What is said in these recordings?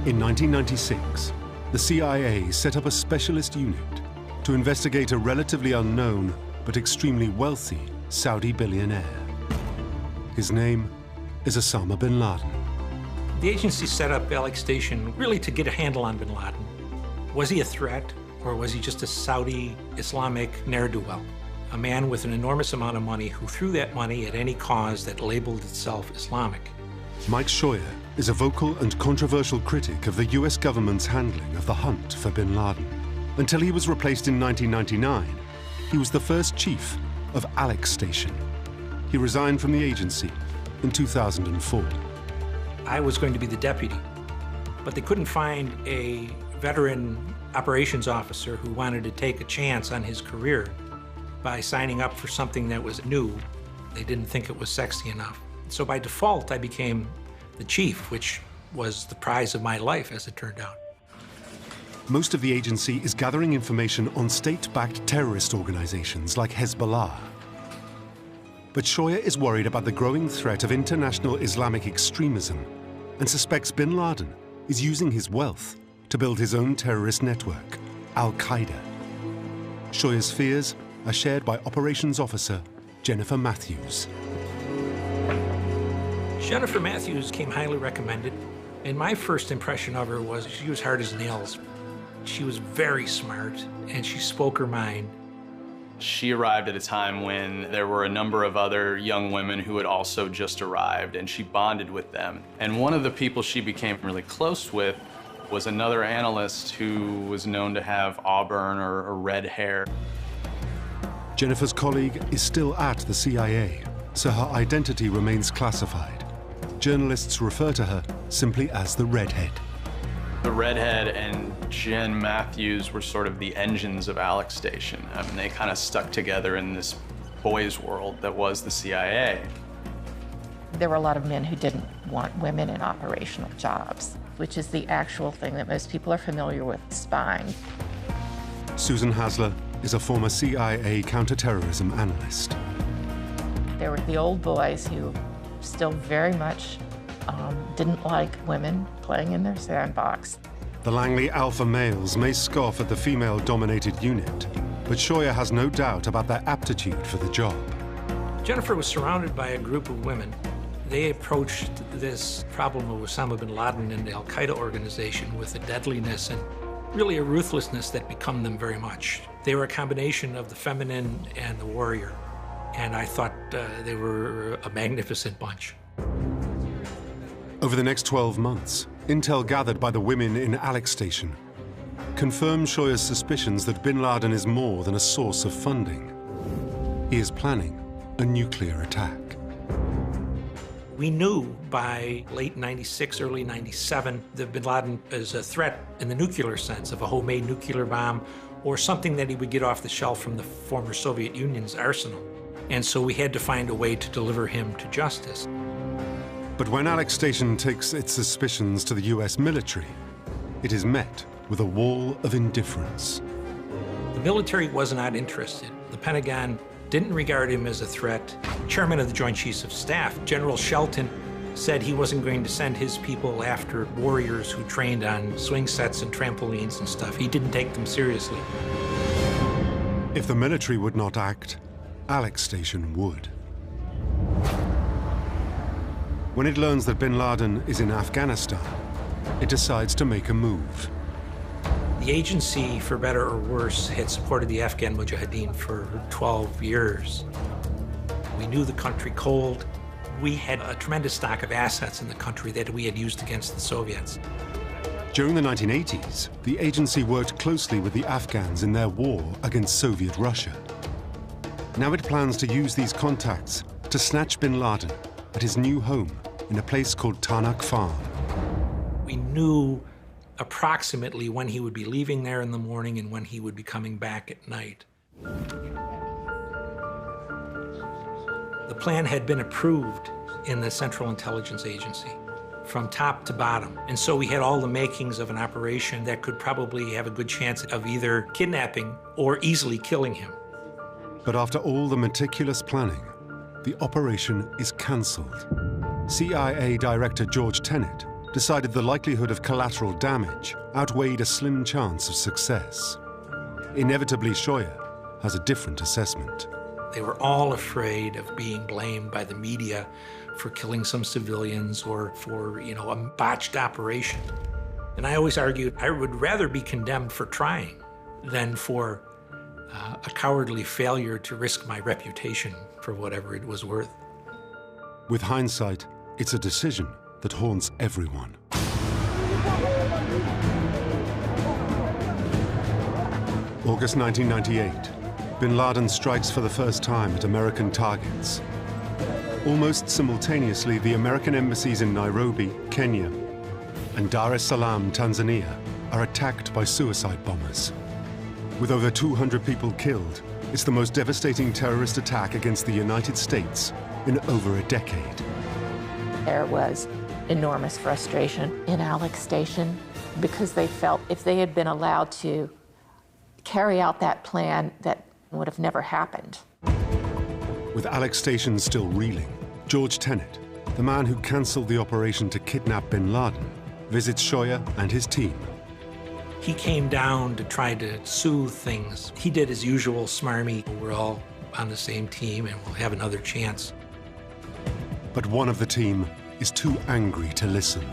In 1996, the CIA set up a specialist unit to investigate a relatively unknown but extremely wealthy Saudi billionaire. His name is Osama bin Laden. The agency set up Alex Station really to get a handle on bin Laden. Was he a threat, or was he just a Saudi Islamic ne'er-do-well? A man with an enormous amount of money who threw that money at any cause that labeled itself Islamic. Mike Scheuer is a vocal and controversial critic of the US government's handling of the hunt for bin Laden. Until he was replaced in 1999, he was the first chief of Alex Station. He resigned from the agency in 2004. I was going to be the deputy, but they couldn't find a veteran operations officer who wanted to take a chance on his career by signing up for something that was new. They didn't think it was sexy enough. So by default, I became the chief, which was the prize of my life, as it turned out. Most of the agency is gathering information on state-backed terrorist organizations like Hezbollah. But Scheuer is worried about the growing threat of international Islamic extremism and suspects bin Laden is using his wealth to build his own terrorist network, Al-Qaeda. Scheuer's fears are shared by operations officer Jennifer Matthews. Jennifer Matthews came highly recommended, and my first impression of her was she was hard as nails. She was very smart, and she spoke her mind. She arrived at a time when there were a number of other young women who had also just arrived, and she bonded with them. And one of the people she became really close with was another analyst who was known to have auburn or red hair. Jennifer's colleague is still at the CIA, so her identity remains classified. Journalists refer to her simply as the Redhead. The Redhead and Jen Matthews were sort of the engines of Alex Station. I mean, they kind of stuck together in this boys' world that was the CIA. There were a lot of men who didn't want women in operational jobs, which is the actual thing that most people are familiar with, spying. Susan Hasler is a former CIA counterterrorism analyst. There were the old boys who still very much didn't like women playing in their sandbox. The Langley alpha males may scoff at the female-dominated unit, but Scheuer has no doubt about their aptitude for the job. Jennifer was surrounded by a group of women. They approached this problem of Osama bin Laden and the Al-Qaeda organization with a deadliness and really a ruthlessness that become them very much. They were a combination of the feminine and the warrior, and I thought they were a magnificent bunch. Over the next 12 months, intel gathered by the women in Alex Station confirmed Scheuer's suspicions that bin Laden is more than a source of funding. He is planning a nuclear attack. We knew by late 96, early 97, that bin Laden is a threat in the nuclear sense of a homemade nuclear bomb or something that he would get off the shelf from the former Soviet Union's arsenal. And so we had to find a way to deliver him to justice. But when Alex Station takes its suspicions to the US military, it is met with a wall of indifference. The military was not interested. The Pentagon didn't regard him as a threat. Chairman of the Joint Chiefs of Staff, General Shelton, said he wasn't going to send his people after warriors who trained on swing sets and trampolines and stuff. He didn't take them seriously. If the military would not act, Alex Station would. When it learns that bin Laden is in Afghanistan, it decides to make a move. The agency, for better or worse, had supported the Afghan Mujahideen for 12 years. We knew the country cold. We had a tremendous stock of assets in the country that we had used against the Soviets. During the 1980s, the agency worked closely with the Afghans in their war against Soviet Russia. Now it plans to use these contacts to snatch bin Laden at his new home in a place called Tarnak Farm. We knew approximately when he would be leaving there in the morning and when he would be coming back at night. The plan had been approved in the Central Intelligence Agency from top to bottom. And so we had all the makings of an operation that could probably have a good chance of either kidnapping or easily killing him. But after all the meticulous planning, the operation is cancelled. CIA Director George Tenet decided the likelihood of collateral damage outweighed a slim chance of success. Inevitably, Shoya has a different assessment. They were all afraid of being blamed by the media for killing some civilians or for, a botched operation. And I always argued I would rather be condemned for trying than for a cowardly failure to risk my reputation for whatever it was worth. With hindsight, it's a decision that haunts everyone. August 1998, bin Laden strikes for the first time at American targets. Almost simultaneously, the American embassies in Nairobi, Kenya, and Dar es Salaam, Tanzania, are attacked by suicide bombers. With over 200 people killed, it's the most devastating terrorist attack against the United States in over a decade. There was enormous frustration in Alex Station because they felt if they had been allowed to carry out that plan, that would have never happened. With Alex Station still reeling, George Tenet, the man who cancelled the operation to kidnap bin Laden, visits Shoya and his team. He came down to try to soothe things. He did his usual smarmy, we're all on the same team and we'll have another chance. But one of the team is too angry to listen.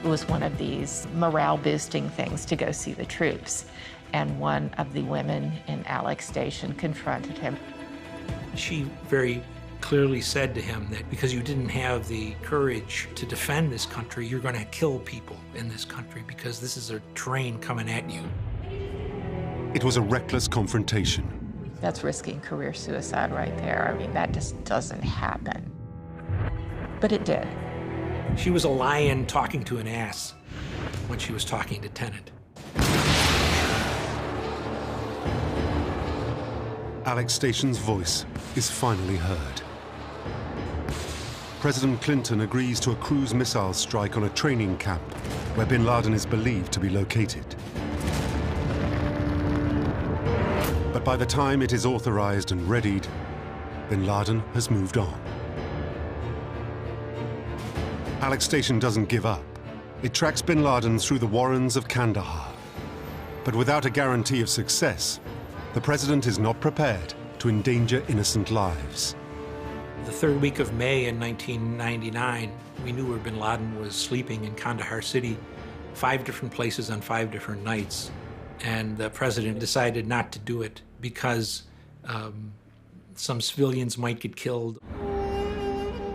It was one of these morale-boosting things to go see the troops. And one of the women in Alex Station confronted him. She very clearly said to him that because you didn't have the courage to defend this country, you're going to kill people in this country because this is a train coming at you. It was a reckless confrontation. That's risking career suicide right there. I mean, that just doesn't happen. But it did. She was a lion talking to an ass when she was talking to Tenet. Alex Station's voice is finally heard. President Clinton agrees to a cruise missile strike on a training camp where bin Laden is believed to be located. But by the time it is authorized and readied, bin Laden has moved on. Alex Station doesn't give up. It tracks bin Laden through the warrens of Kandahar. But without a guarantee of success, the president is not prepared to endanger innocent lives. The third week of May in 1999, we knew where bin Laden was sleeping in Kandahar City, 5 different places on 5 different nights. And the president decided not to do it because some civilians might get killed.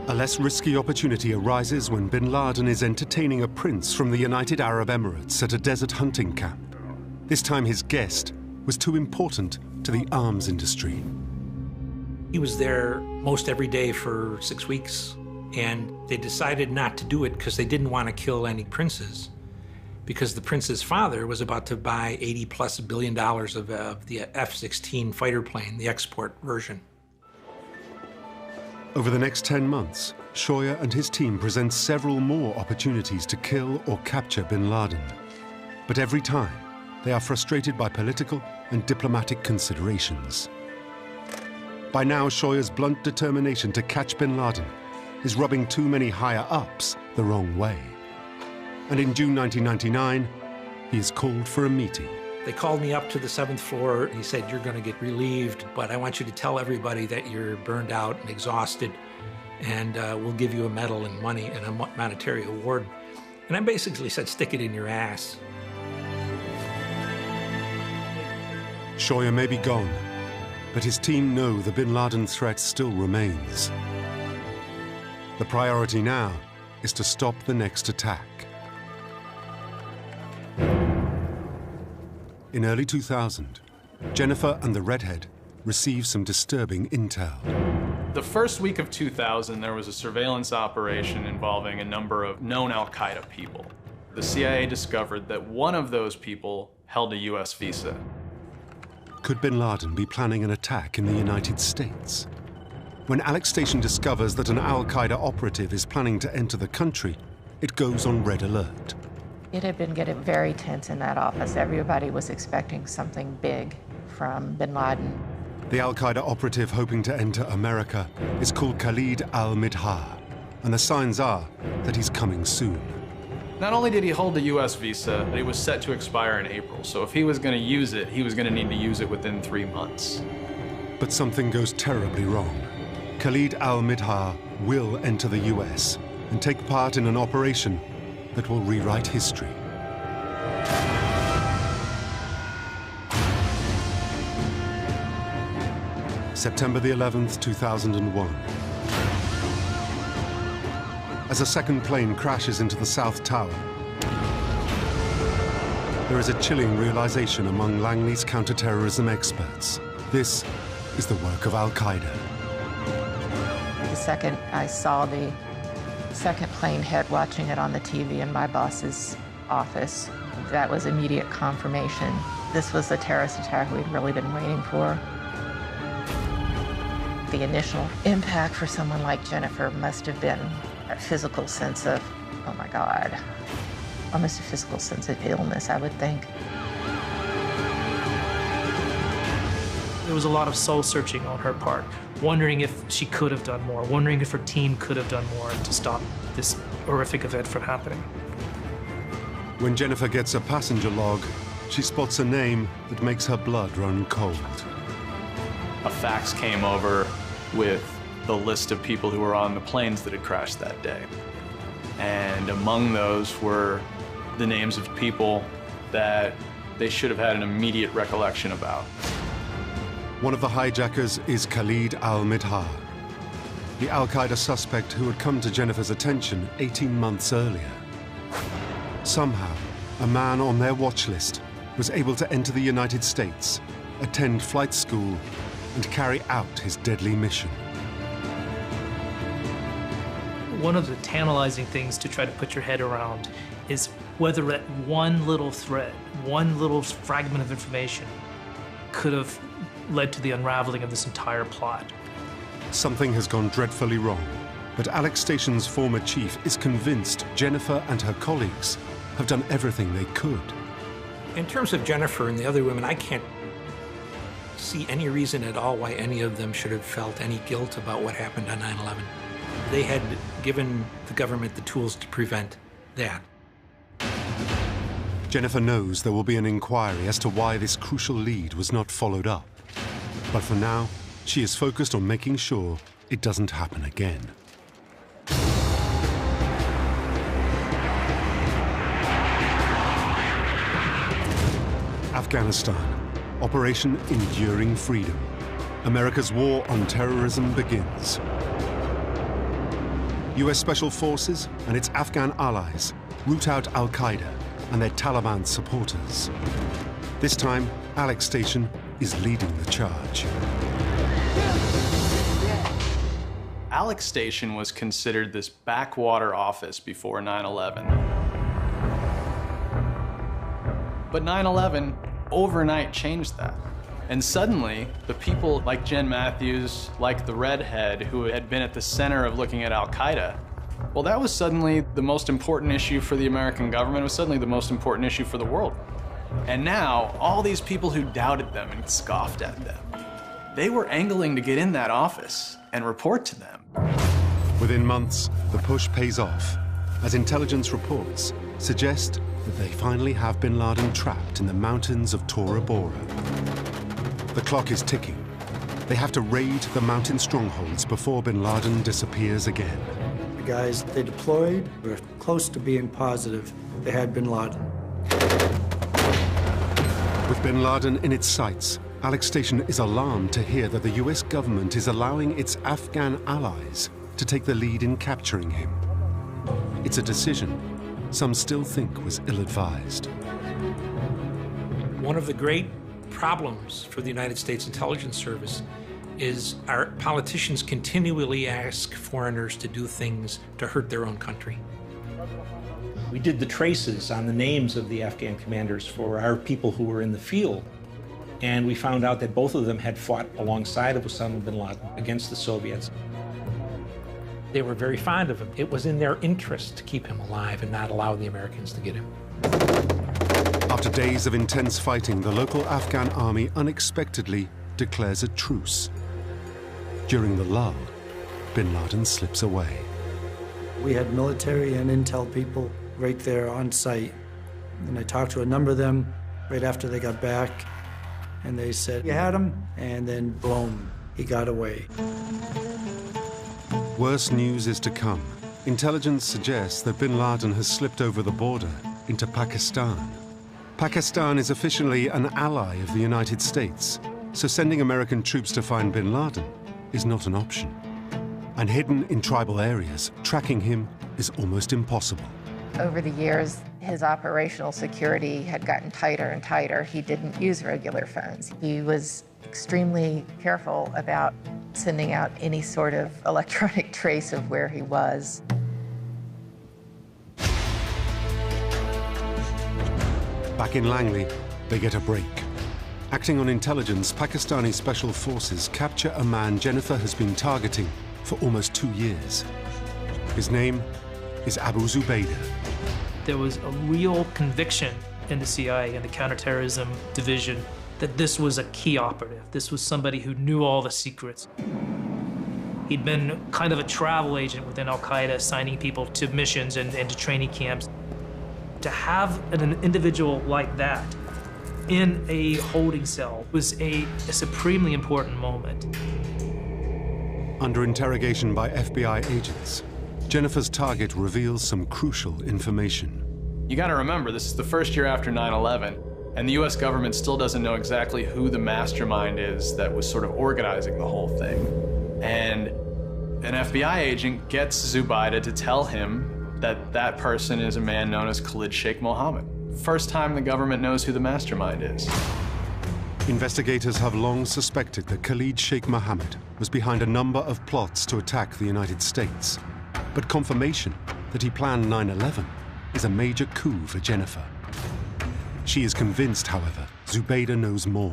A less risky opportunity arises when bin Laden is entertaining a prince from the United Arab Emirates at a desert hunting camp. This time his guest was too important to the arms industry. He was there most every day for 6 weeks, and they decided not to do it because they didn't want to kill any princes, because the prince's father was about to buy $80+ billion of the F-16 fighter plane, the export version. Over the next 10 months, Shoya and his team present several more opportunities to kill or capture bin Laden. But every time, they are frustrated by political and diplomatic considerations. By now, Shoya's blunt determination to catch bin Laden is rubbing too many higher-ups the wrong way. And in June 1999, he is called for a meeting. They called me up to the 7th floor. He said, "You're going to get relieved, but I want you to tell everybody that you're burned out and exhausted, and we'll give you a medal and money and a monetary award." And I basically said, "Stick it in your ass." Shoya may be gone, but his team know the bin Laden threat still remains. The priority now is to stop the next attack. In early 2000, Jennifer and the redhead receive some disturbing intel. The first week of 2000, there was a surveillance operation involving a number of known al-Qaeda people. The CIA discovered that one of those people held a US visa. Could bin Laden be planning an attack in the United States? When Alex Station discovers that an al-Qaeda operative is planning to enter the country, it goes on red alert. It had been getting very tense in that office. Everybody was expecting something big from bin Laden. The al-Qaeda operative hoping to enter America is called Khalid al-Midhar, and the signs are that he's coming soon. Not only did he hold the U.S. visa, but it was set to expire in April. So if he was going to use it, he was going to need to use it within 3 months. But something goes terribly wrong. Khalid al-Midhar will enter the US and take part in an operation that will rewrite history. September the 11th, 2001. As a second plane crashes into the South Tower, there is a chilling realization among Langley's counterterrorism experts. This is the work of Al-Qaeda. The second I saw the second plane hit, watching it on the TV in my boss's office, that was immediate confirmation. This was the terrorist attack we'd really been waiting for. The initial impact for someone like Jennifer must have been a physical sense of, oh my God, almost a physical sense of illness, I would think. There was a lot of soul searching on her part, wondering if she could have done more, wondering if her team could have done more to stop this horrific event from happening. When Jennifer gets a passenger log, she spots a name that makes her blood run cold. A fax came over with the list of people who were on the planes that had crashed that day. And among those were the names of people that they should have had an immediate recollection about. One of the hijackers is Khalid al-Midhar, the Al-Qaeda suspect who had come to Jennifer's attention 18 months earlier. Somehow, a man on their watch list was able to enter the United States, attend flight school, and carry out his deadly mission. One of the tantalizing things to try to put your head around is whether that one little thread, one little fragment of information could have led to the unraveling of this entire plot. Something has gone dreadfully wrong, but Alex Station's former chief is convinced Jennifer and her colleagues have done everything they could. In terms of Jennifer and the other women, I can't see any reason at all why any of them should have felt any guilt about what happened on 9/11. They had given the government the tools to prevent that. Jennifer knows there will be an inquiry as to why this crucial lead was not followed up. But for now, she is focused on making sure it doesn't happen again. Afghanistan, Operation Enduring Freedom. America's war on terrorism begins. US Special Forces and its Afghan allies root out Al-Qaeda and their Taliban supporters. This time, Alex Station is leading the charge. Alex Station was considered this backwater office before 9/11. But 9/11 overnight changed that. And suddenly, the people like Jen Matthews, like the redhead who had been at the center of looking at Al-Qaeda, well, that was suddenly the most important issue for the American government. It was suddenly the most important issue for the world. And now, all these people who doubted them and scoffed at them, they were angling to get in that office and report to them. Within months, the push pays off, as intelligence reports suggest that they finally have bin Laden trapped in the mountains of Tora Bora. The clock is ticking. They have to raid the mountain strongholds before bin Laden disappears again. The guys they deployed were close to being positive they had bin Laden. With bin Laden in its sights, Alex Station is alarmed to hear that the US government is allowing its Afghan allies to take the lead in capturing him. It's a decision some still think was ill-advised. One of the great problems for the United States Intelligence Service is our politicians continually ask foreigners to do things to hurt their own country. We did the traces on the names of the Afghan commanders for our people who were in the field, and we found out that both of them had fought alongside of Osama bin Laden against the Soviets. They were very fond of him. It was in their interest to keep him alive and not allow the Americans to get him. After days of intense fighting, the local Afghan army unexpectedly declares a truce. During the lull, bin Laden slips away. We had military and intel people right there on site. And I talked to a number of them right after they got back, and they said, "You had him," and then boom, he got away. Worse news is to come. Intelligence suggests that bin Laden has slipped over the border into Pakistan. Pakistan is officially an ally of the United States, so sending American troops to find bin Laden is not an option. And hidden in tribal areas, tracking him is almost impossible. Over the years, his operational security had gotten tighter and tighter. He didn't use regular phones. He was extremely careful about sending out any sort of electronic trace of where he was. Back in Langley, they get a break. Acting on intelligence, Pakistani special forces capture a man Jennifer has been targeting for almost 2 years. His name is Abu Zubaydah. There was a real conviction in the CIA and the counterterrorism division that this was a key operative. This was somebody who knew all the secrets. He'd been kind of a travel agent within Al-Qaeda, assigning people to missions and to training camps. To have an individual like that in a holding cell was a supremely important moment. Under interrogation by FBI agents, Jennifer's target reveals some crucial information. You gotta remember, this is the first year after 9/11, and the US government still doesn't know exactly who the mastermind is that was sort of organizing the whole thing. And an FBI agent gets Zubaydah to tell him that that person is a man known as Khalid Sheikh Mohammed. First time the government knows who the mastermind is. Investigators have long suspected that Khalid Sheikh Mohammed was behind a number of plots to attack the United States. But confirmation that he planned 9/11 is a major coup for Jennifer. She is convinced, however, Zubaydah knows more.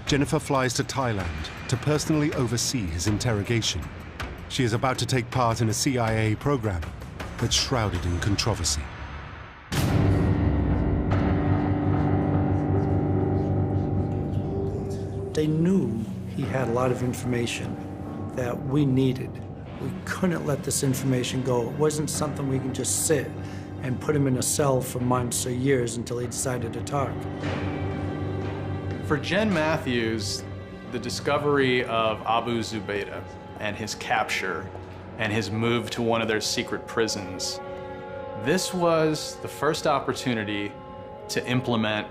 Jennifer flies to Thailand to personally oversee his interrogation. She is about to take part in a CIA program that's shrouded in controversy. They knew he had a lot of information that we needed. We couldn't let this information go. It wasn't something we can just sit and put him in a cell for months or years until he decided to talk. For Jen Matthews, the discovery of Abu Zubaydah and his capture and his move to one of their secret prisons, this was the first opportunity to implement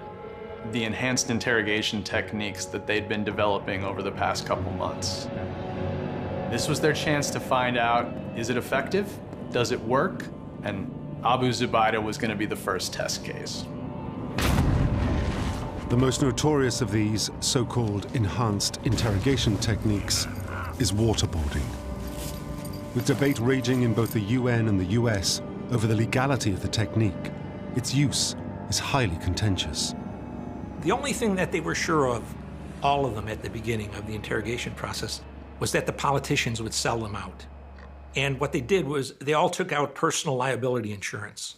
the enhanced interrogation techniques that they'd been developing over the past couple months. This was their chance to find out, is it effective? Does it work? And Abu Zubaydah was going to be the first test case. The most notorious of these so-called enhanced interrogation techniques is waterboarding. With debate raging in both the UN and the US over the legality of the technique, its use is highly contentious. The only thing that they were sure of, all of them at the beginning of the interrogation process, was that the politicians would sell them out. And what they did was they all took out personal liability insurance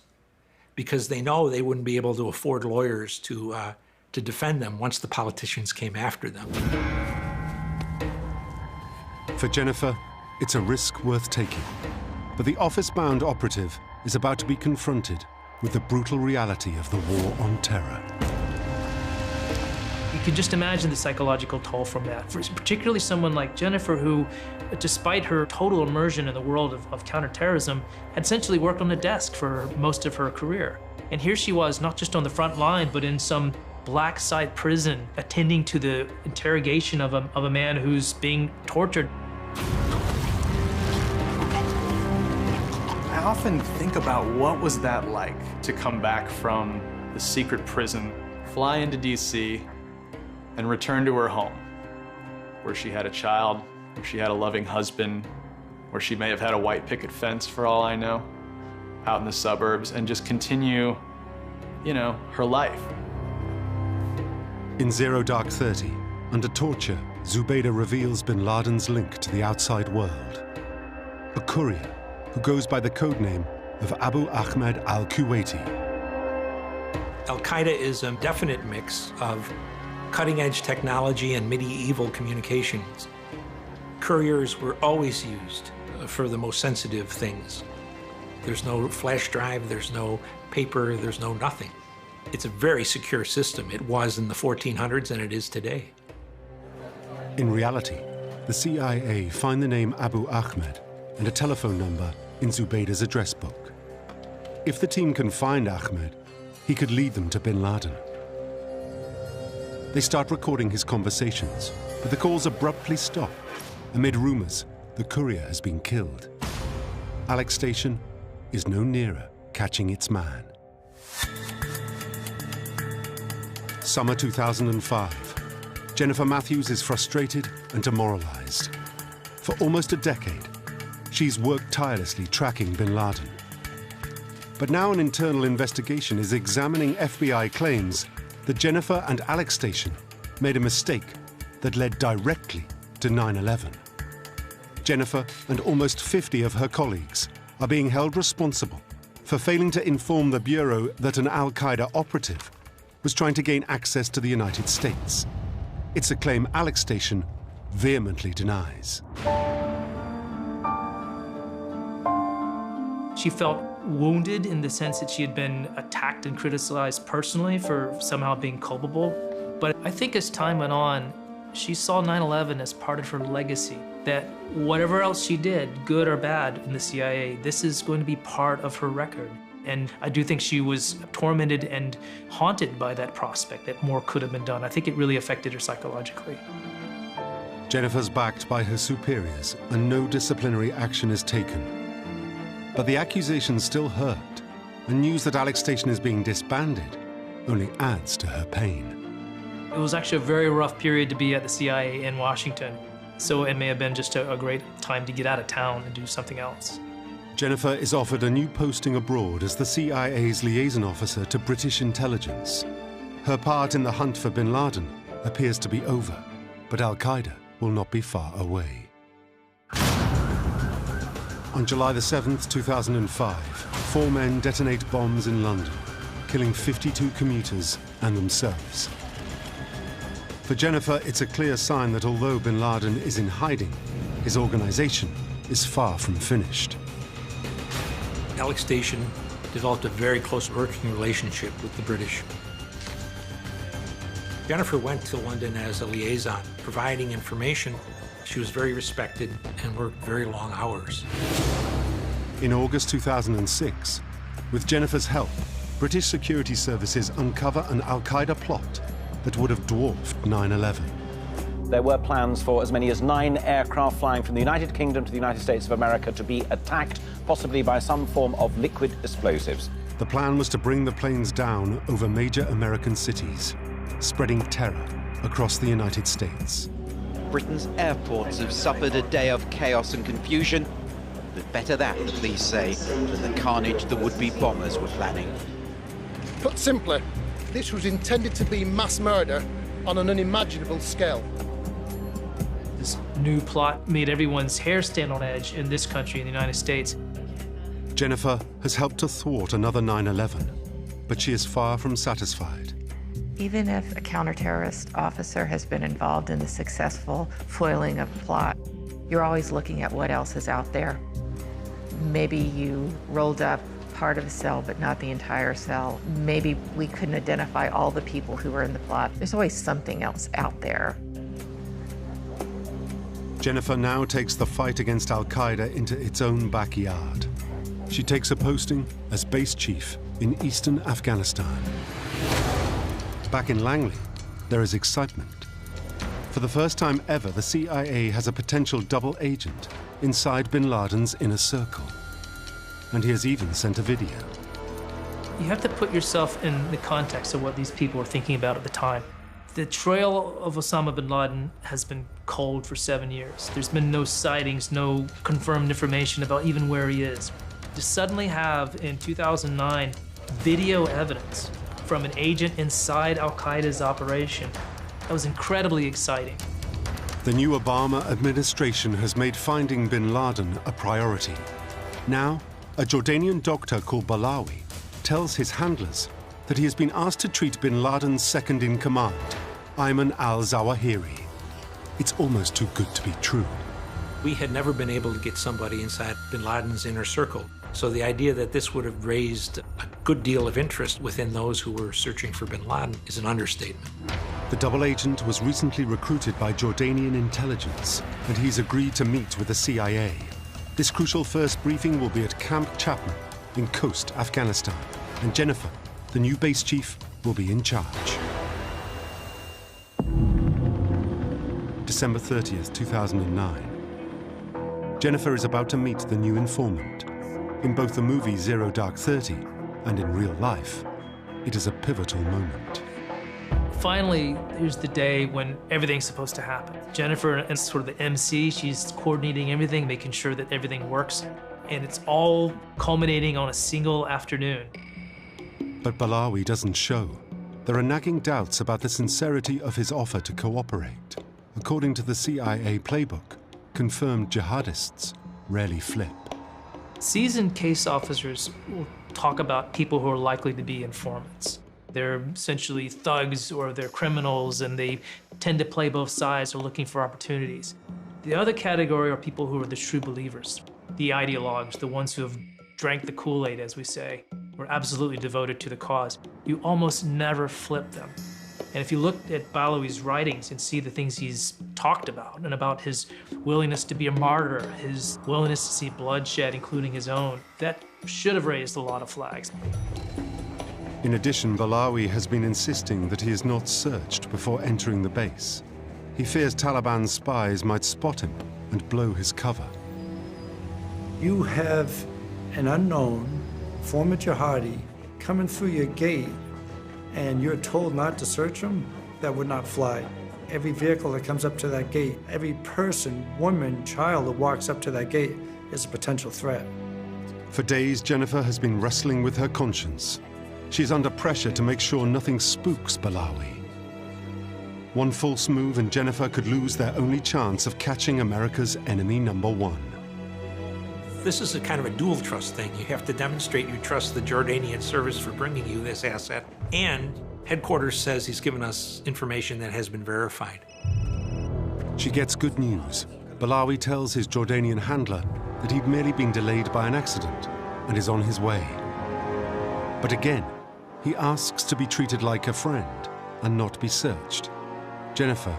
because they know they wouldn't be able to afford lawyers to defend them once the politicians came after them. For Jennifer, it's a risk worth taking. But the office-bound operative is about to be confronted with the brutal reality of the war on terror. You can just imagine the psychological toll from that. For particularly someone like Jennifer, who, despite her total immersion in the world of counterterrorism, had essentially worked on a desk for most of her career. And here she was, not just on the front line, but in some black site prison, attending to the interrogation of a man who's being tortured. I often think about what was that like to come back from the secret prison, fly into DC, and return to her home, where she had a child, where she had a loving husband, where she may have had a white picket fence for all I know, out in the suburbs, and just continue, you know, her life. In Zero Dark 30, under torture, Zubaydah reveals bin Laden's link to the outside world. A courier who goes by the codename of Abu Ahmed al-Kuwaiti. Al-Qaeda is a definite mix of cutting-edge technology and medieval communications. Couriers were always used for the most sensitive things. There's no flash drive, there's no paper, there's no nothing. It's a very secure system. It was in the 1400s and it is today. In reality, the CIA find the name Abu Ahmed and a telephone number in Zubaydah's address book. If the team can find Ahmed, he could lead them to bin Laden. They start recording his conversations, but the calls abruptly stop amid rumors the courier has been killed. Alex Station is no nearer catching its man. Summer 2005. Jennifer Matthews is frustrated and demoralized. For almost a decade, she's worked tirelessly tracking bin Laden. But now an internal investigation is examining FBI claims that Jennifer and Alex Station made a mistake that led directly to 9/11. Jennifer and almost 50 of her colleagues are being held responsible for failing to inform the Bureau that an al-Qaeda operative was trying to gain access to the United States. It's a claim Alex Station vehemently denies. She felt wounded in the sense that she had been attacked and criticized personally for somehow being culpable. But I think as time went on, she saw 9/11 as part of her legacy, that whatever else she did, good or bad in the CIA, this is going to be part of her record. And I do think she was tormented and haunted by that prospect that more could have been done. I think it really affected her psychologically. Jennifer's backed by her superiors and no disciplinary action is taken. But the accusations still hurt, and news that Alex Station is being disbanded only adds to her pain. It was actually a very rough period to be at the CIA in Washington, so it may have been just a great time to get out of town and do something else. Jennifer is offered a new posting abroad as the CIA's liaison officer to British intelligence. Her part in the hunt for bin Laden appears to be over, but al-Qaeda will not be far away. On July the 7th, 2005, 4 men detonate bombs in London, killing 52 commuters and themselves. For Jennifer, it's a clear sign that although bin Laden is in hiding, his organization is far from finished. Alex Station developed a very close working relationship with the British. Jennifer went to London as a liaison, providing information. She was very respected and worked very long hours. In August 2006, with Jennifer's help, British security services uncover an al-Qaeda plot that would have dwarfed 9/11. There were plans for as many as 9 aircraft flying from the United Kingdom to the United States of America to be attacked, possibly by some form of liquid explosives. The plan was to bring the planes down over major American cities, spreading terror across the United States. Britain's airports have suffered a day of chaos and confusion, but better that, the police say, than the carnage the would-be bombers were planning. Put simply, this was intended to be mass murder on an unimaginable scale. This new plot made everyone's hair stand on edge in this country, in the United States. Jennifer has helped to thwart another 9/11, but she is far from satisfied. Even if a counterterrorist officer has been involved in the successful foiling of a plot, you're always looking at what else is out there. Maybe you rolled up part of a cell, but not the entire cell. Maybe we couldn't identify all the people who were in the plot. There's always something else out there. Jennifer now takes the fight against al-Qaeda into its own backyard. She takes a posting as base chief in eastern Afghanistan. Back in Langley, there is excitement. For the first time ever, the CIA has a potential double agent inside bin Laden's inner circle. And he has even sent a video. You have to put yourself in the context of what these people were thinking about at the time. The trail of Osama bin Laden has been cold for 7 years. There's been no sightings, no confirmed information about even where he is. To suddenly have, in 2009, video evidence from an agent inside al-Qaeda's operation, that was incredibly exciting. The new Obama administration has made finding bin Laden a priority. Now, a Jordanian doctor called Balawi tells his handlers that he has been asked to treat bin Laden's second-in-command, Ayman al-Zawahiri. It's almost too good to be true. We had never been able to get somebody inside bin Laden's inner circle. So the idea that this would have raised a good deal of interest within those who were searching for bin Laden is an understatement. The double agent was recently recruited by Jordanian intelligence, and he's agreed to meet with the CIA. This crucial first briefing will be at Camp Chapman in Khost, Afghanistan, and Jennifer, the new base chief, will be in charge. December 30th, 2009. Jennifer is about to meet the new informant. In both the movie Zero Dark 30 and in real life, it is a pivotal moment. Finally, here's the day when everything's supposed to happen. Jennifer is sort of the MC. She's coordinating everything, making sure that everything works. And it's all culminating on a single afternoon. But Balawi doesn't show. There are nagging doubts about the sincerity of his offer to cooperate. According to the CIA playbook, confirmed jihadists rarely flip. Seasoned case officers will talk about people who are likely to be informants. They're essentially thugs or they're criminals, and they tend to play both sides or looking for opportunities. The other category are people who are the true believers, the ideologues, the ones who have drank the Kool-Aid, as we say, were absolutely devoted to the cause. You almost never flip them. And if you look at Balawi's writings and see the things he's talked about, and about his willingness to be a martyr, his willingness to see bloodshed, including his own, that should have raised a lot of flags. In addition, Balawi has been insisting that he is not searched before entering the base. He fears Taliban spies might spot him and blow his cover. You have an unknown former jihadi coming through your gate, and you're told not to search them? That would not fly. Every vehicle that comes up to that gate, every person, woman, child that walks up to that gate is a potential threat. For days, Jennifer has been wrestling with her conscience. She's under pressure to make sure nothing spooks Balawi. One false move and Jennifer could lose their only chance of catching America's enemy number one. This is a kind of a dual trust thing. You have to demonstrate you trust the Jordanian service for bringing you this asset, and headquarters says he's given us information that has been verified. She gets good news. Balawi tells his Jordanian handler that he'd merely been delayed by an accident and is on his way. But again, he asks to be treated like a friend and not be searched. Jennifer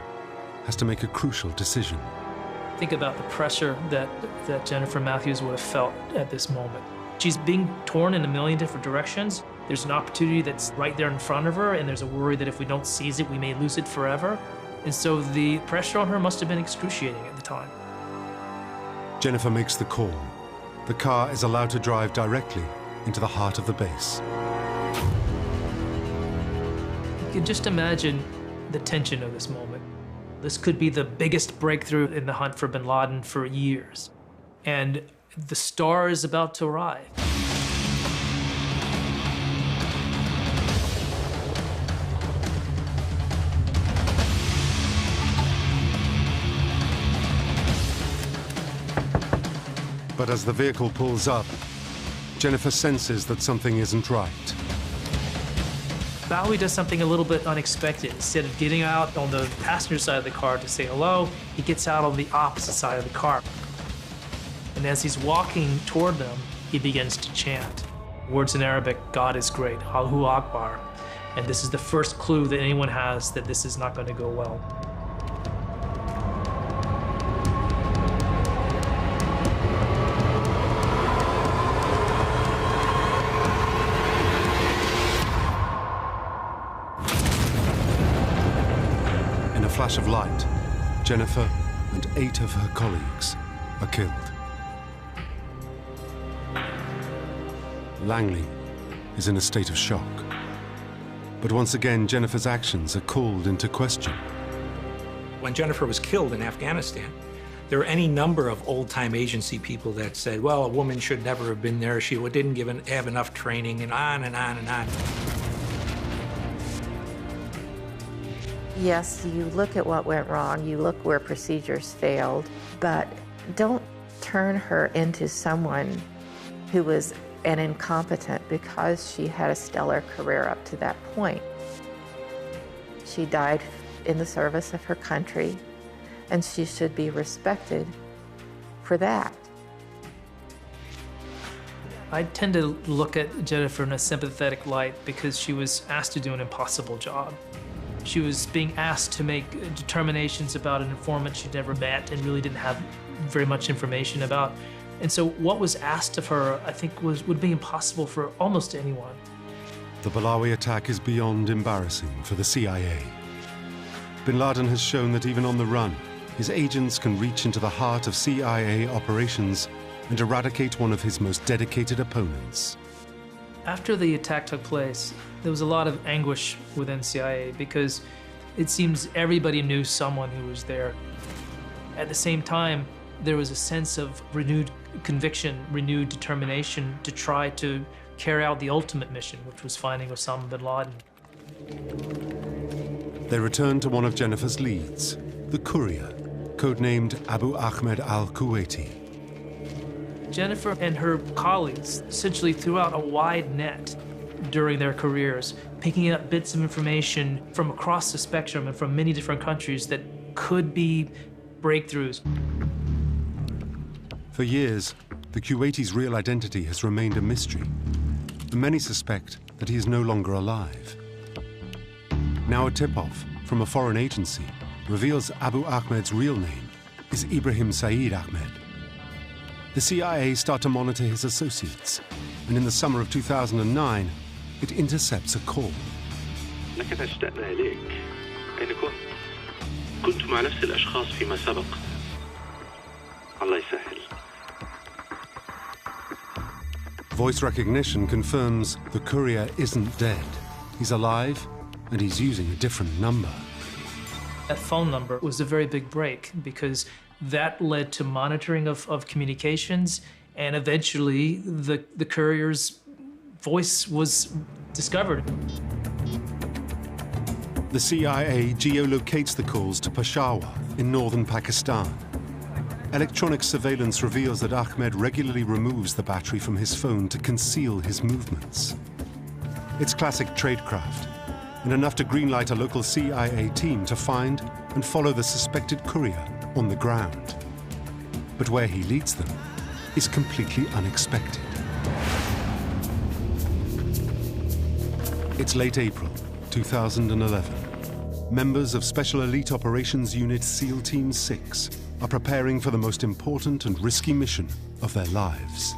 has to make a crucial decision. Think about the pressure that Jennifer Matthews would have felt at this moment. She's being torn in a million different directions. There's an opportunity that's right there in front of her, and there's a worry that if we don't seize it, we may lose it forever. And so the pressure on her must have been excruciating at the time. Jennifer makes the call. The car is allowed to drive directly into the heart of the base. You can just imagine the tension of this moment. This could be the biggest breakthrough in the hunt for bin Laden for years. And the star is about to arrive. But as the vehicle pulls up, Jennifer senses that something isn't right. Balawi does something a little bit unexpected. Instead of getting out on the passenger side of the car to say hello, he gets out on the opposite side of the car. And as he's walking toward them, he begins to chant. Words in Arabic, God is great, Allahu Akbar. And this is the first clue that anyone has that this is not going to go well. Flash of light, Jennifer and 8 of her colleagues are killed. Langley is in a state of shock. But once again, Jennifer's actions are called into question. When Jennifer was killed in Afghanistan, there were any number of old-time agency people that said, well, a woman should never have been there, she didn't have enough training, and on and on and on. Yes, you look at what went wrong, you look where procedures failed, but don't turn her into someone who was an incompetent because she had a stellar career up to that point. She died in the service of her country, and she should be respected for that. I tend to look at Jennifer in a sympathetic light because she was asked to do an impossible job. She was being asked to make determinations about an informant she'd never met and really didn't have very much information about. And so what was asked of her, I think, would be impossible for almost anyone. The Balawi attack is beyond embarrassing for the CIA. Bin Laden has shown that even on the run, his agents can reach into the heart of CIA operations and eradicate one of his most dedicated opponents. After the attack took place, there was a lot of anguish within CIA because it seems everybody knew someone who was there. At the same time, there was a sense of renewed conviction, renewed determination to try to carry out the ultimate mission, which was finding Osama bin Laden. They returned to one of Jennifer's leads, the Courier, codenamed Abu Ahmed al-Kuwaiti. Jennifer and her colleagues essentially threw out a wide net during their careers, picking up bits of information from across the spectrum and from many different countries that could be breakthroughs. For years, the Kuwaiti's real identity has remained a mystery, and many suspect that he is no longer alive. Now a tip-off from a foreign agency reveals Abu Ahmed's real name is Ibrahim Saeed Ahmed. The CIA start to monitor his associates, and in the summer of 2009, it intercepts a call. لقد اشتقنا إليك. أين كنت؟ كنت مع نفس الأشخاص فيما سبق. الله يسهل. Voice recognition confirms the courier isn't dead. He's alive, and he's using a different number. That phone number was a very big break because that led to monitoring of communications, and eventually the courier's voice was discovered. The CIA geolocates the calls to Peshawar in northern Pakistan. Electronic surveillance reveals that Ahmed regularly removes the battery from his phone to conceal his movements. It's classic tradecraft, and enough to greenlight a local CIA team to find and follow the suspected courier on the ground. But where he leads them is completely unexpected. It's late April 2011. Members of Special Elite Operations Unit SEAL Team 6 are preparing for the most important and risky mission of their lives.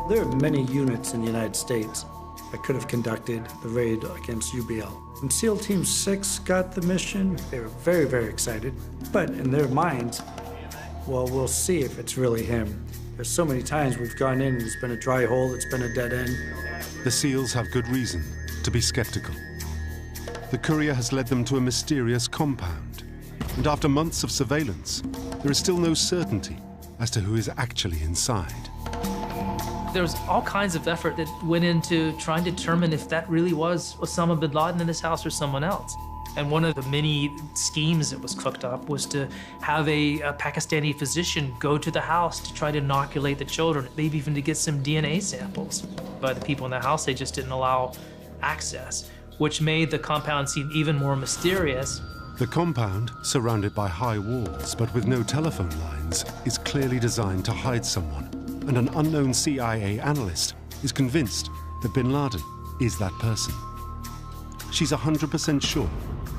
There are many units in the United States that could have conducted the raid against UBL. When SEAL Team 6 got the mission, they were very, very excited. But in their minds, well, we'll see if it's really him. There's so many times we've gone in and it's been a dry hole, it's been a dead end. The SEALs have good reason to be skeptical. The courier has led them to a mysterious compound, and after months of surveillance, there is still no certainty as to who is actually inside. There was all kinds of effort that went into trying to determine if that really was Osama bin Laden in this house or someone else. And one of the many schemes that was cooked up was to have a Pakistani physician go to the house to try to inoculate the children, maybe even to get some DNA samples. By the people in the house, they just didn't allow access, which made the compound seem even more mysterious. The compound, surrounded by high walls but with no telephone lines, is clearly designed to hide someone, and an unknown CIA analyst is convinced that bin Laden is that person. She's 100% sure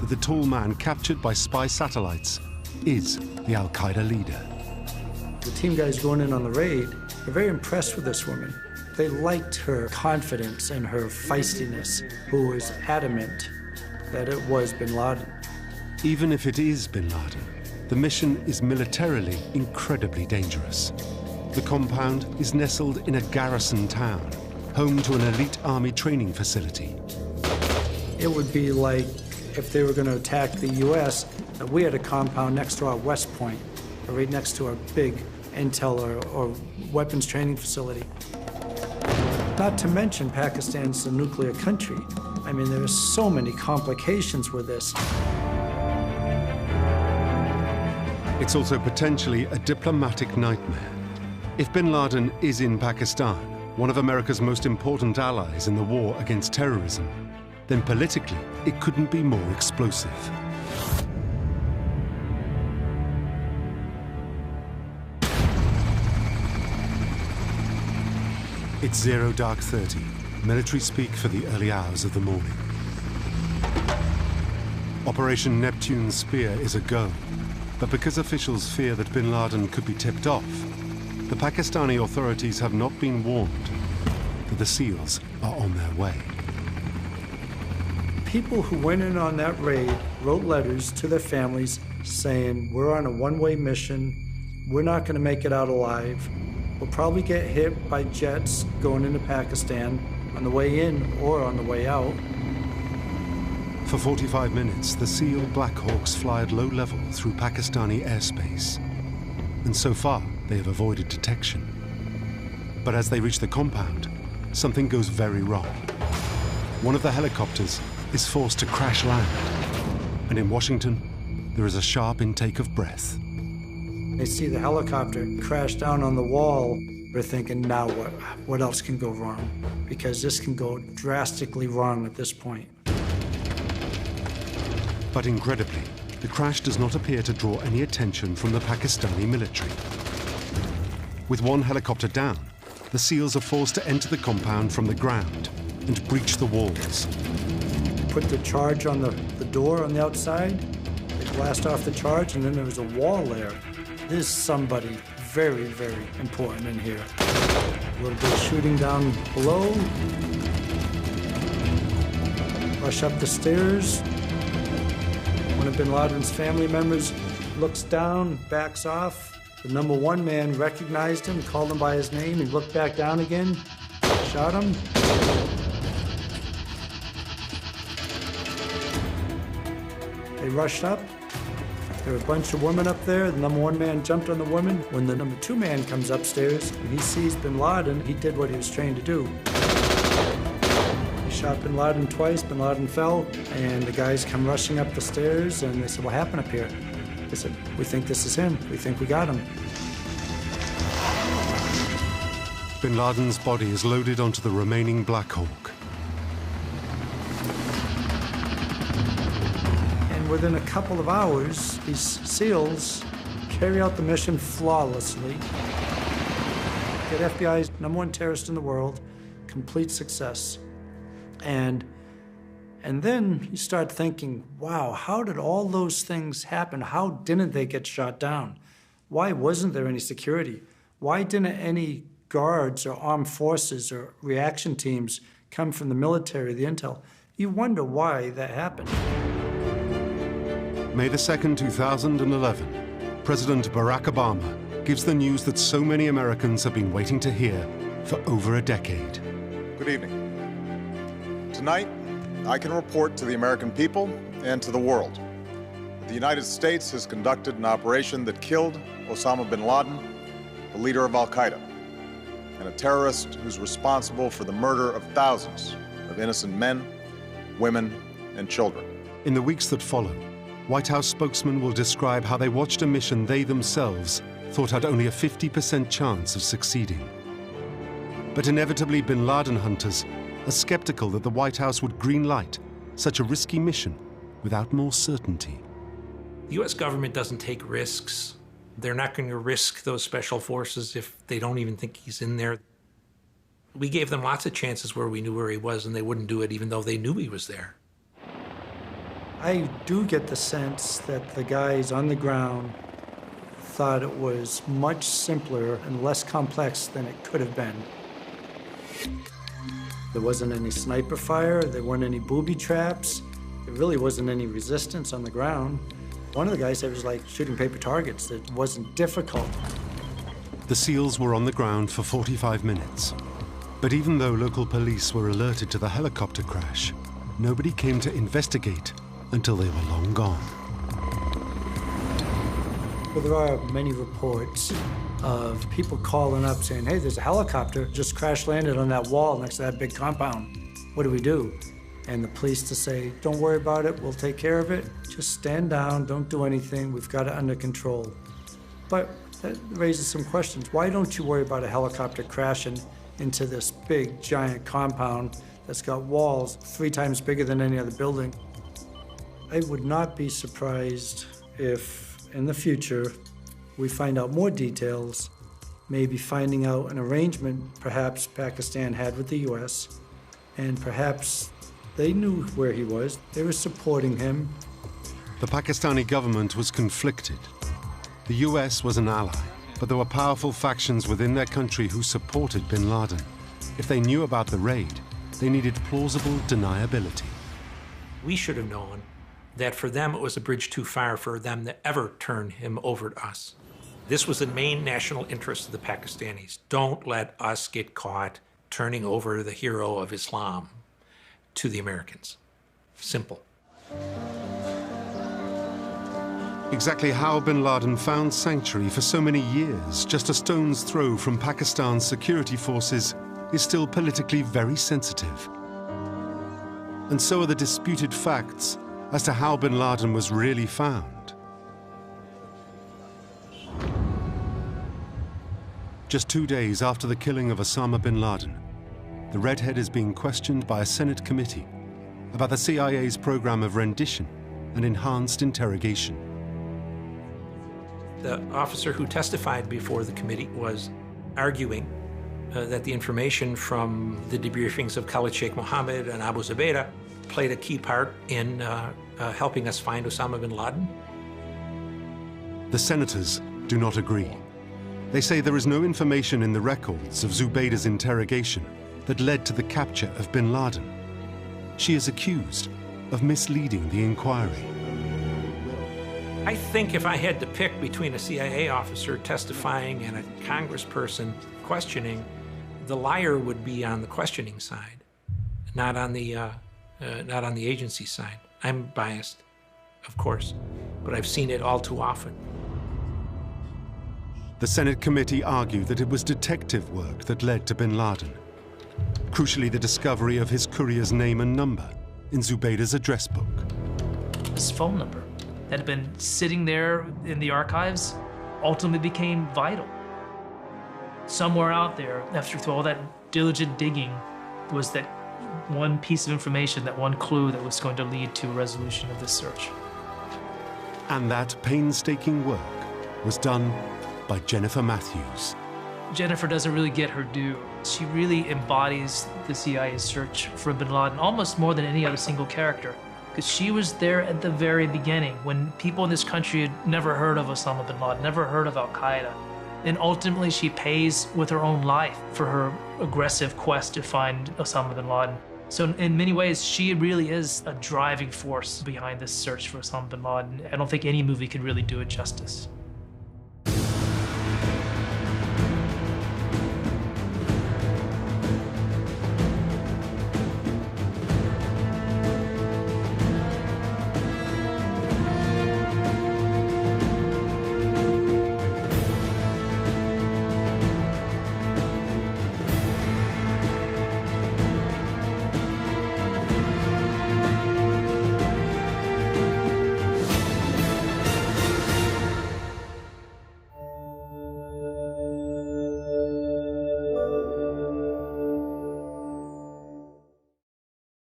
that the tall man captured by spy satellites is the Al-Qaeda leader. The team guys going in on the raid are very impressed with this woman. They liked her confidence and her feistiness, who was adamant that it was bin Laden. Even if it is bin Laden, the mission is militarily incredibly dangerous. The compound is nestled in a garrison town, home to an elite army training facility. It would be like if they were going to attack the U.S., and we had a compound next to our West Point, or right next to our big intel or weapons training facility. Not to mention Pakistan's a nuclear country. I mean, there are so many complications with this. It's also potentially a diplomatic nightmare. If bin Laden is in Pakistan, one of America's most important allies in the war against terrorism, then politically, it couldn't be more explosive. It's 0 dark 30, military speak for the early hours of the morning. Operation Neptune Spear is a go, but because officials fear that bin Laden could be tipped off, the Pakistani authorities have not been warned that the SEALs are on their way. People who went in on that raid wrote letters to their families saying, we're on a one-way mission, we're not going to make it out alive, we'll probably get hit by jets going into Pakistan on the way in or on the way out. For 45 minutes, the SEAL Black Hawks fly at low level through Pakistani airspace, and so far they have avoided detection. But as they reach the compound, something goes very wrong. One of the helicopters is forced to crash land, and in Washington, there is a sharp intake of breath. They see the helicopter crash down on the wall. They're thinking, now what? What else can go wrong? Because this can go drastically wrong at this point. But incredibly, the crash does not appear to draw any attention from the Pakistani military. With one helicopter down, the SEALs are forced to enter the compound from the ground and breach the walls. Put the charge on the door on the outside, they blast off the charge, and then there was a wall there. There's somebody very, very important in here. A little bit of shooting down below. Rush up the stairs. One of bin Laden's family members looks down, backs off. The #1 man recognized him, called him by his name. He looked back down again, shot him. They rushed up. There were a bunch of women up there. The #1 man jumped on the woman. When the #2 man comes upstairs and he sees bin Laden, he did what he was trained to do. He shot bin Laden twice. Bin Laden fell, and the guys come rushing up the stairs, and they said, what happened up here? They said, we think this is him. We think we got him. Bin Laden's body is loaded onto the remaining Black Hawk. Within a couple of hours, these SEALs carry out the mission flawlessly. Get FBI's #1 terrorist in the world, complete success. And then you start thinking, wow, how did all those things happen? How didn't they get shot down? Why wasn't there any security? Why didn't any guards or armed forces or reaction teams come from the military, the intel? You wonder why that happened. May the 2nd, 2011, President Barack Obama gives the news that so many Americans have been waiting to hear for over a decade. Good evening. Tonight, I can report to the American people and to the world that the United States has conducted an operation that killed Osama bin Laden, the leader of Al-Qaeda, and a terrorist who's responsible for the murder of thousands of innocent men, women, and children. In the weeks that follow, White House spokesmen will describe how they watched a mission they themselves thought had only a 50% chance of succeeding. But inevitably, bin Laden hunters are skeptical that the White House would green-light such a risky mission without more certainty. The U.S. government doesn't take risks. They're not going to risk those special forces if they don't even think he's in there. We gave them lots of chances where we knew where he was, and they wouldn't do it even though they knew he was there. I do get the sense that the guys on the ground thought it was much simpler and less complex than it could have been. There wasn't any sniper fire, there weren't any booby traps, there really wasn't any resistance on the ground. One of the guys said it was like shooting paper targets. It wasn't difficult. The SEALs were on the ground for 45 minutes. But even though local police were alerted to the helicopter crash, nobody came to investigate until they were long gone. Well, there are many reports of people calling up saying, hey, there's a helicopter just crash landed on that wall next to that big compound. What do we do? And the police to say, don't worry about it, we'll take care of it. Just stand down, don't do anything, we've got it under control. But that raises some questions. Why don't you worry about a helicopter crashing into this big, giant compound that's got walls 3 times bigger than any other building? I would not be surprised if, in the future, we find out more details maybe finding out an arrangement perhaps Pakistan had with the U.S., and perhaps they knew where he was. They were supporting him. The Pakistani government was conflicted. The US was an ally, but there were powerful factions within their country who supported bin Laden. If they knew about the raid, they needed plausible deniability. We should have known that for them it was a bridge too far for them to ever turn him over to us. This was the main national interest of the Pakistanis. Don't let us get caught turning over the hero of Islam to the Americans. Simple. Exactly how bin Laden found sanctuary for so many years, just a stone's throw from Pakistan's security forces, is still politically very sensitive. And so are the disputed facts as to how bin Laden was really found. Just 2 days after the killing of Osama bin Laden, the redhead is being questioned by a Senate committee about the CIA's program of rendition and enhanced interrogation. The officer who testified before the committee was arguing that the information from the debriefings of Khalid Sheikh Mohammed and Abu Zubaydah played a key part in helping us find Osama bin Laden. The senators do not agree. They say there is no information in the records of Zubaydah's interrogation that led to the capture of bin Laden. She is accused of misleading the inquiry. I think if I had to pick between a CIA officer testifying and a congressperson questioning, the liar would be on the questioning side, not on the agency side. I'm biased, of course, but I've seen it all too often. The Senate committee argued that it was detective work that led to bin Laden. Crucially, the discovery of his courier's name and number in Zubaydah's address book. His phone number that had been sitting there in the archives ultimately became vital. Somewhere out there, after all that diligent digging, was that one piece of information, that one clue that was going to lead to a resolution of this search. And that painstaking work was done by Jennifer Matthews. Jennifer doesn't really get her due. She really embodies the CIA's search for bin Laden almost more than any other single character, because she was there at the very beginning when people in this country had never heard of Osama bin Laden, never heard of Al-Qaeda. And ultimately she pays with her own life for her aggressive quest to find Osama bin Laden. So in many ways, she really is a driving force behind this search for Osama bin Laden. I don't think any movie could really do it justice.